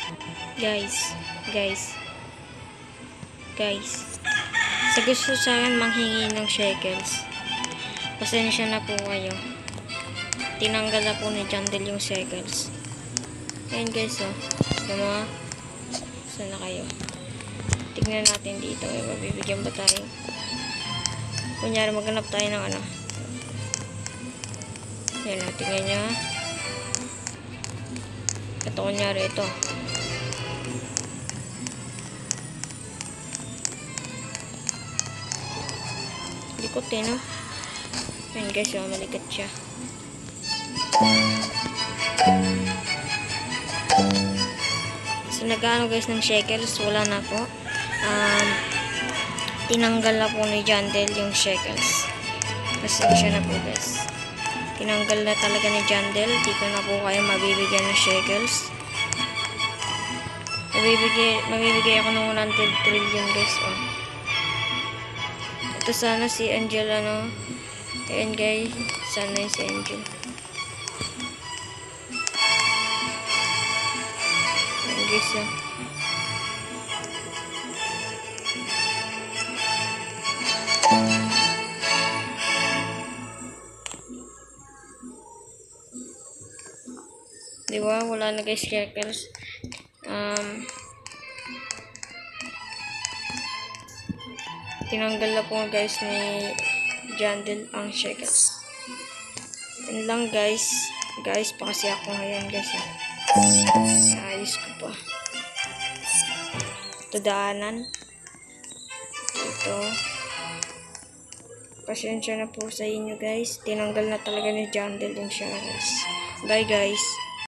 Guys, guys, guys. Sa gusto sa akin manghingi ng shekels, pasensya na po kayo. Tinanggal na po ni Jandel yung shekels. Ayan guys, oh. Diba? Saan na kayo? Tignan natin dito. May mabibigyan ba tayo? Kunyari, maghanap tayo ng ano. Ayan, oh. Tignan nyo. Ito, kunyari, ito. Likot eh, no? Ayan guys, oh. Malikat siya. So, nag-ano guys ng shekels, wala na po. Tinanggal na po ni Jandel yung shekels. Pasensya na po guys. Tinanggal na talaga ni Jandel. Di ko na po kayo mabibigyan ng shekels. Mabibigay ako ng 100 trillion guys. Oh. Ito sana si Angel, ano. Ayan guys. Sana yung si Angel. Guys, oh. Diba? Wala na guys shekels. Tinanggal na po guys ni Jandel ang shekels. Yan lang guys. Guys, pa kasi ako ngayon guys. Ayos ko pa. Ito daanan. Ito. Pasensya na po sa inyo guys. Tinanggal na talaga ni Jandel yung shekels. Bye guys.